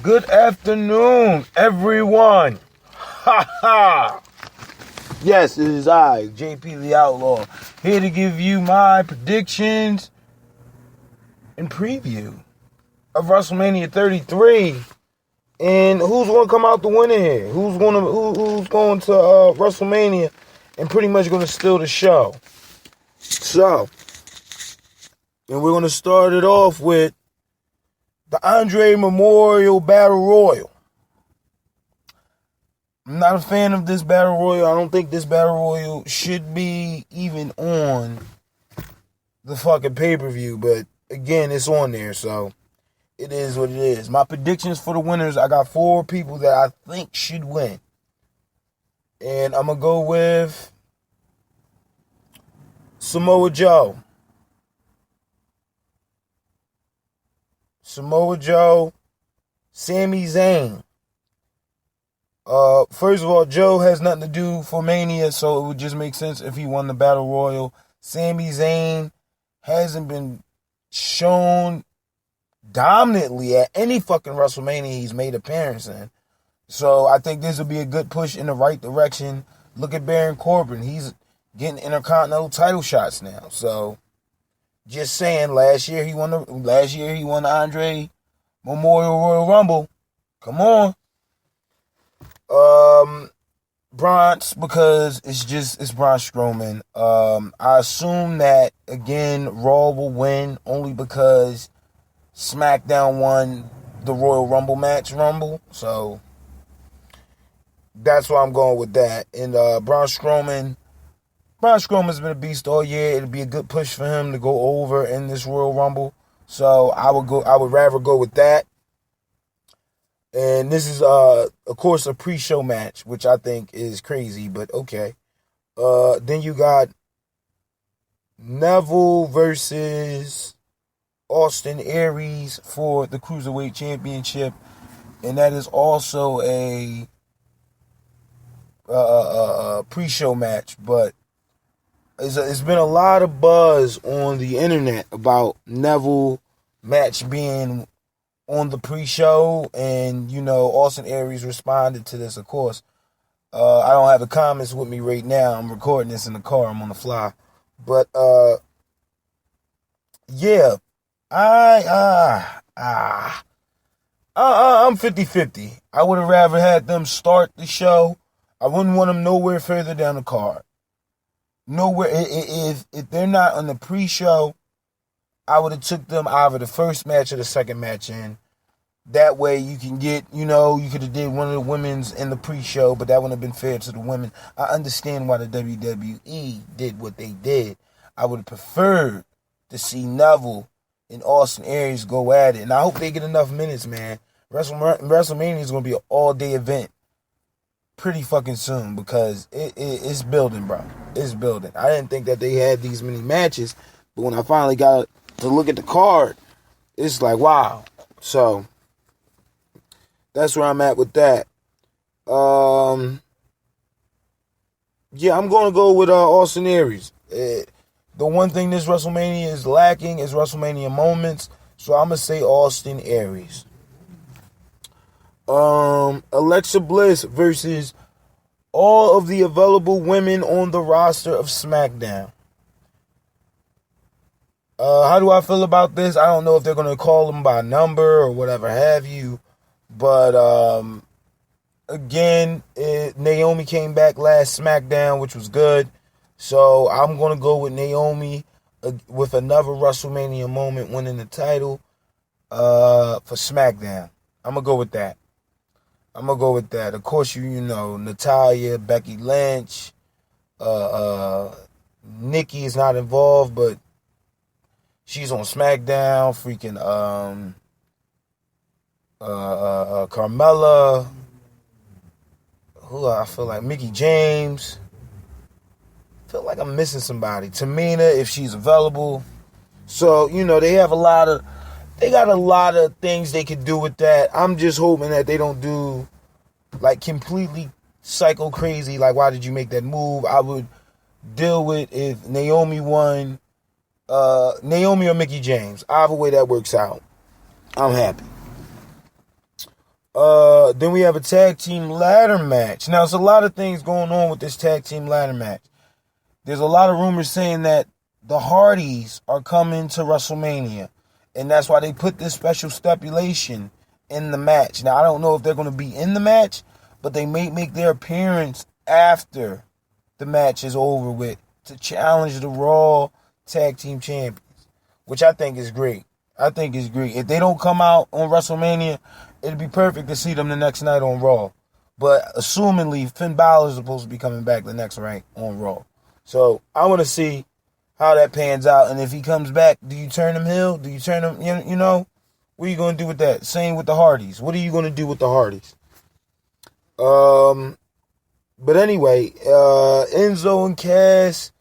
Good afternoon, everyone. Ha ha. Yes, it is I, JP the Outlaw, here to give you my predictions and preview of WrestleMania 33. And who's going to come out the winner here? Who's going to WrestleMania and pretty much going to steal the show? So, and we're going to start it off with the Andre Memorial Battle Royal. I'm not a fan of this Battle Royal. I don't think this Battle Royal should be even on the fucking pay-per-view. But, again, it's on there, so it is what it is. My predictions for the winners, I got 4 people that I think should win. And I'm going to go with Samoa Joe. Samoa Joe, Sami Zayn. First of all, Joe has nothing to do for Mania, so it would just make sense if he won the Battle Royal. Sami Zayn hasn't been shown dominantly at any fucking WrestleMania he's made appearance in. So I think this will be a good push in the right direction. Look at Baron Corbin. He's getting Intercontinental title shots now. So just saying, last year he won the Andre Memorial Royal Rumble. Come on. Braun, because it's Braun Strowman. I assume that, again, Raw will win only because SmackDown won the Royal Rumble match Rumble. So that's why I'm going with that. And Braun Strowman's been a beast all year. It'll be a good push for him to go over in this Royal Rumble. So I would rather go with that. And this is, of course, a pre-show match, which I think is crazy, but okay. Then you got Neville versus Austin Aries for the Cruiserweight Championship. And that is also a pre-show match, but it's been a lot of buzz on the internet about Neville match being on the pre-show, and, Austin Aries responded to this, of course. I don't have the comments with me right now. I'm recording this in the car. I'm on the fly. But, yeah. I'm 50-50. I would have rather had them start the show. I wouldn't want them nowhere further down the card. Nowhere. If they're not on the pre-show, I would have took them either the first match or the second match in. That way you can get, you could have did one of the women's in the pre-show, but that wouldn't have been fair to the women. I understand why the WWE did what they did. I would have preferred to see Neville and Austin Aries go at it. And I hope they get enough minutes, man. WrestleMania is going to be an all-day event pretty fucking soon, because it's building, bro. It's building. I didn't think that they had these many matches, but when I finally got to look at the card, it's like, wow. So that's where I'm at with that. Yeah, I'm going to go with Austin Aries. The one thing this WrestleMania is lacking is WrestleMania moments, so I'm going to say Austin Aries. Alexa Bliss versus all of the available women on the roster of SmackDown. How do I feel about this? I don't know if they're going to call them by number or whatever have you. But, again, Naomi came back last SmackDown, which was good. So I'm going to go with Naomi with another WrestleMania moment winning the title for SmackDown. I'm going to go with that. Of course, you know, Natalya, Becky Lynch, Nikki is not involved, but she's on SmackDown. Freaking Carmella. Who I feel like Mickie James. I feel like I'm missing somebody. Tamina, if she's available. So, they have they got a lot of things they could do with that. I'm just hoping that they don't do like completely psycho crazy. Like, why did you make that move? I would deal with if Naomi won, Naomi or Mickie James. Either way that works out, I'm happy. Then we have a tag team ladder match. Now, there's a lot of things going on with this tag team ladder match. There's a lot of rumors saying that the Hardys are coming to WrestleMania, and that's why they put this special stipulation in the match. Now, I don't know if they're going to be in the match, but they may make their appearance after the match is over with to challenge the Raw Tag Team Champions, which I think is great. I think it's great. If they don't come out on WrestleMania, it'd be perfect to see them the next night on Raw. But assumingly, Finn Balor is supposed to be coming back the next night on Raw. So I want to see how that pans out. And if he comes back, do you turn him heel? Do you turn him, you know? What are you going to do with that? Same with the Hardys. What are you going to do with the Hardys? But anyway, Enzo and Cass,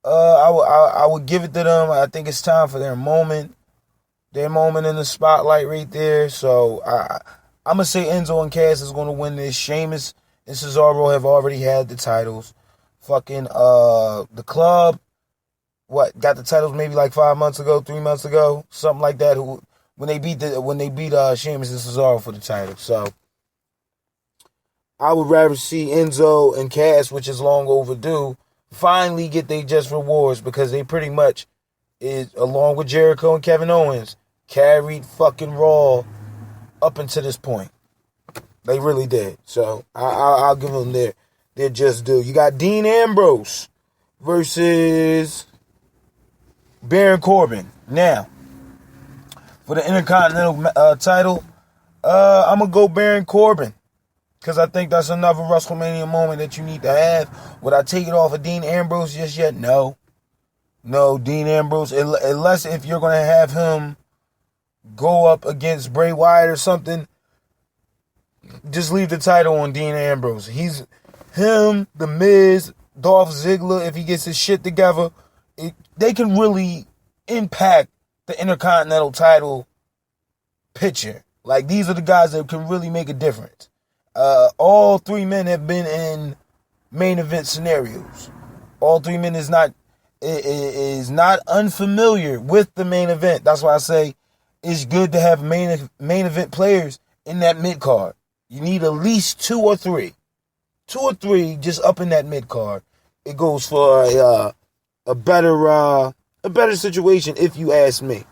I would give it to them. I think it's time for their moment in the spotlight right there. So I'm going to say Enzo and Cass is going to win this. Sheamus and Cesaro have already had the titles. Fucking the club, got the titles maybe like 3 months ago, something like that. When they beat Sheamus and Cesaro for the title. So I would rather see Enzo and Cass, which is long overdue, finally get their just rewards, because they pretty much is, along with Jericho and Kevin Owens, carried fucking Raw up until this point. They really did. So I'll give them their just due. You got Dean Ambrose versus Baron Corbin. Now, for the Intercontinental title, I'm going to go Baron Corbin, because I think that's another WrestleMania moment that you need to have. Would I take it off of Dean Ambrose just yet? No. No, Dean Ambrose, unless if you're going to have him go up against Bray Wyatt or something, just leave the title on Dean Ambrose. He's him, The Miz, Dolph Ziggler, if he gets his shit together, they can really impact the Intercontinental title picture. Like, these are the guys that can really make a difference. All three men have been in main event scenarios. All three men is not unfamiliar with the main event. That's why I say it's good to have main event players in that mid card. You need at least two or three just up in that mid card. It goes for a better situation, if you ask me.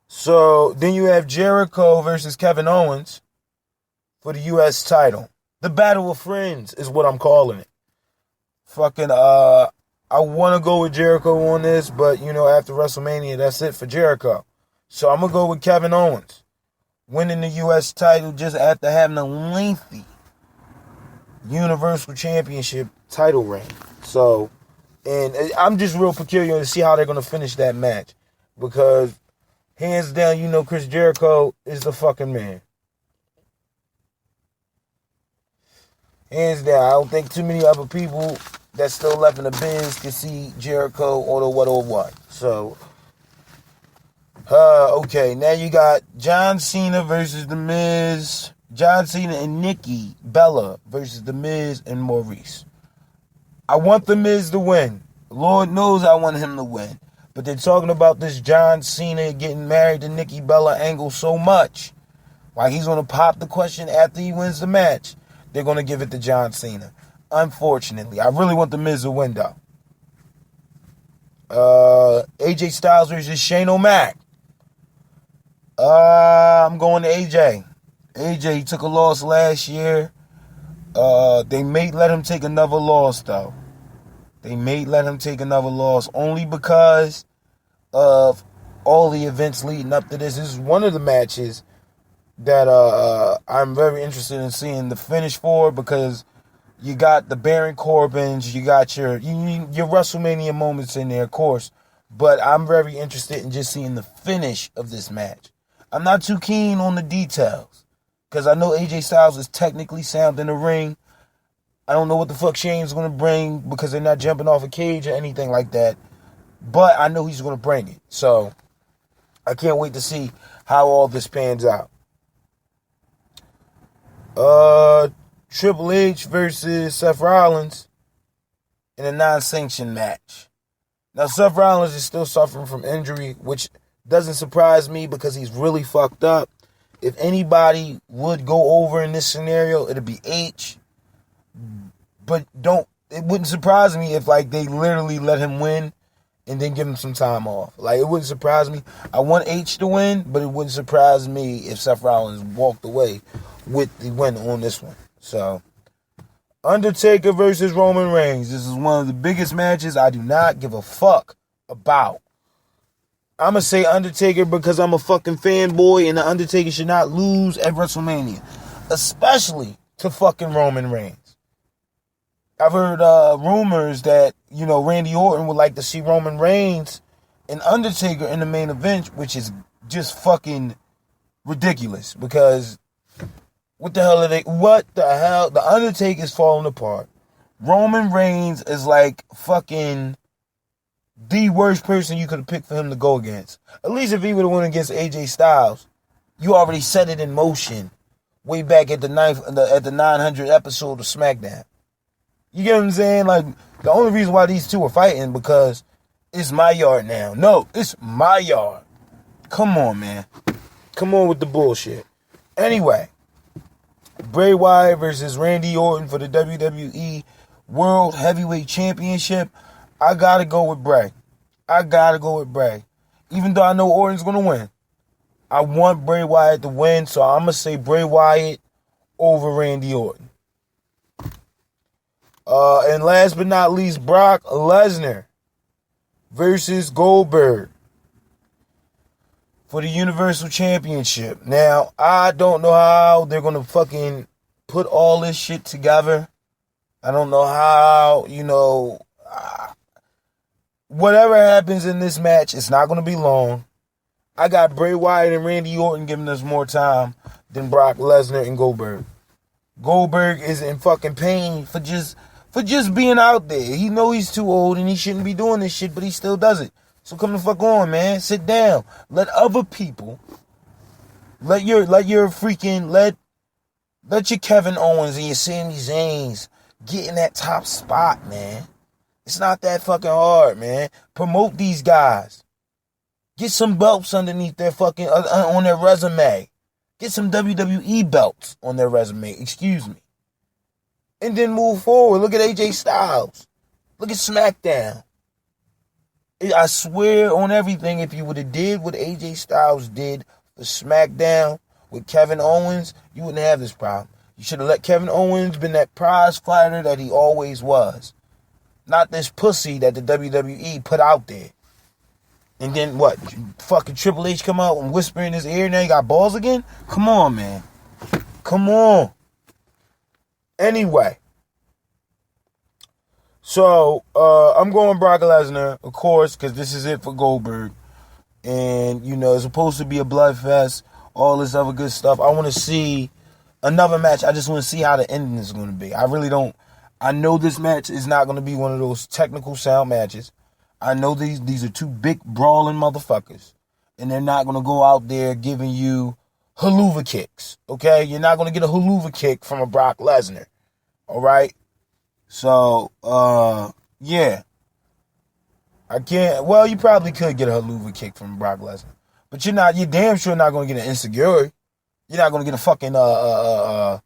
So then you have Jericho versus Kevin Owens for the U.S. title. The Battle of Friends is what I'm calling it. Fucking, I want to go with Jericho on this, but, after WrestleMania, that's it for Jericho. So I'm going to go with Kevin Owens winning the U.S. title just after having a lengthy Universal Championship title reign. So, and I'm just real peculiar to see how they're going to finish that match, because hands down, Chris Jericho is the fucking man. Hands down. I don't think too many other people that's still left in the biz can see Jericho or what. So, okay. Now you got John Cena versus The Miz. John Cena and Nikki Bella versus The Miz and Maurice. I want The Miz to win. Lord knows I want him to win. But they're talking about this John Cena getting married to Nikki Bella angle so much. Like, he's going to pop the question after he wins the match. They're going to give it to John Cena. Unfortunately. I really want The Miz to win, though. AJ Styles versus Shane O'Mac. I'm going to AJ. AJ took a loss last year. They may let him take another loss, though. They may let him take another loss only because of all the events leading up to this. This is one of the matches that I'm very interested in seeing the finish for, because you got the Baron Corbins, you got your WrestleMania moments in there, of course, but I'm very interested in just seeing the finish of this match. I'm not too keen on the details, because I know AJ Styles is technically sound in the ring. I don't know what the fuck Shane's going to bring, because they're not jumping off a cage or anything like that, but I know he's going to bring it. So I can't wait to see how all this pans out. Triple H versus Seth Rollins in a non-sanctioned match. Now, Seth Rollins is still suffering from injury, which doesn't surprise me because he's really fucked up. if anybody would go over in this scenario, it'd be H. But it wouldn't surprise me if, like, they literally let him win and then give him some time off. Like, it wouldn't surprise me. I want H to win, but it wouldn't surprise me if Seth Rollins walked away with the win on this one. So, Undertaker versus Roman Reigns. This is one of the biggest matches I do not give a fuck about. I'm going to say Undertaker because I'm a fucking fanboy, and the Undertaker should not lose at WrestleMania. Especially to fucking Roman Reigns. I've heard rumors that, Randy Orton would like to see Roman Reigns and Undertaker in the main event, which is just fucking ridiculous. Because what the hell are they? What the hell? The Undertaker is falling apart. Roman Reigns is like fucking the worst person you could have picked for him to go against. At least if he would have won against AJ Styles, you already set it in motion way back at the 900th episode of SmackDown. You get what I'm saying? Like, the only reason why these two are fighting because it's my yard now. No, it's my yard. Come on, man. Come on with the bullshit. Anyway, Bray Wyatt versus Randy Orton for the WWE World Heavyweight Championship. I gotta go with Bray. Even though I know Orton's gonna win, I want Bray Wyatt to win, so I'm gonna say Bray Wyatt over Randy Orton. And last but not least, Brock Lesnar versus Goldberg for the Universal Championship. Now, I don't know how they're going to fucking put all this shit together. I don't know how, whatever happens in this match, it's not going to be long. I got Bray Wyatt and Randy Orton giving us more time than Brock Lesnar and Goldberg. Goldberg is in fucking pain for just being out there. He know he's too old and he shouldn't be doing this shit, but he still does it. So come the fuck on, man. Sit down. Let other people, let your Kevin Owens and your Sami Zayns get in that top spot, man. It's not that fucking hard, man. Promote these guys. Get some belts underneath their fucking, on their resume. Get some WWE belts on their resume. Excuse me. And then move forward. Look at AJ Styles. Look at SmackDown. I swear on everything, if you would have did what AJ Styles did for SmackDown with Kevin Owens, you wouldn't have this problem. You should have let Kevin Owens been that prize fighter that he always was. Not this pussy that the WWE put out there. And then what? Fucking Triple H come out and whisper in his ear, now you got balls again? Come on, man. Come on. Anyway, so I'm going Brock Lesnar, of course, because this is it for Goldberg. And, it's supposed to be a bloodfest, all this other good stuff. I want to see another match. I just want to see how the ending is going to be. I really don't. I know this match is not going to be one of those technical sound matches. I know these are two big brawling motherfuckers. And they're not going to go out there giving you haluva kicks, okay? You're not going to get a haluva kick from a Brock Lesnar, all right? So, yeah. I can't, well, you probably could get a haluva kick from Brock Lesnar, but you're damn sure not going to get an insecurity. You're not going to get a fucking, well,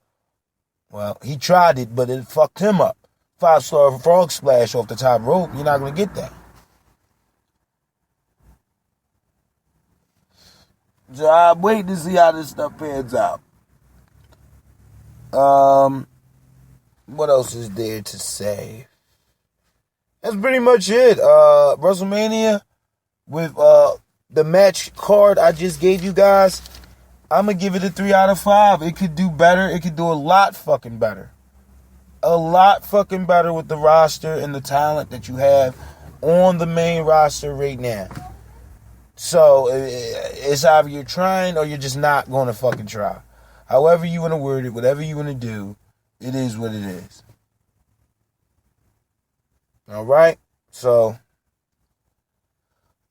he tried it, but it fucked him up. 5-star frog splash off the top rope. You're not going to get that. So I'm waiting to see how this stuff pans out. What else is there to say? That's pretty much it. WrestleMania with the match card I just gave you guys. I'm going to give it a 3 out of 5. It could do better. It could do a lot fucking better. A lot fucking better with the roster and the talent that you have on the main roster right now. So, it's either you're trying or you're just not going to fucking try. However you want to word it, whatever you want to do, it is what it is. Alright? So,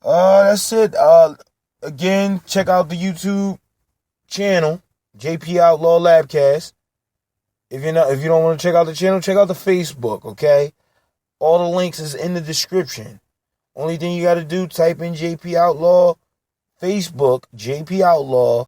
that's it. Again, check out the YouTube channel, JP Outlaw Labcast. If you don't want to check out the channel, check out the Facebook, okay? All the links is in the description. Only thing you got to do, type in JP Outlaw, Facebook, JP Outlaw,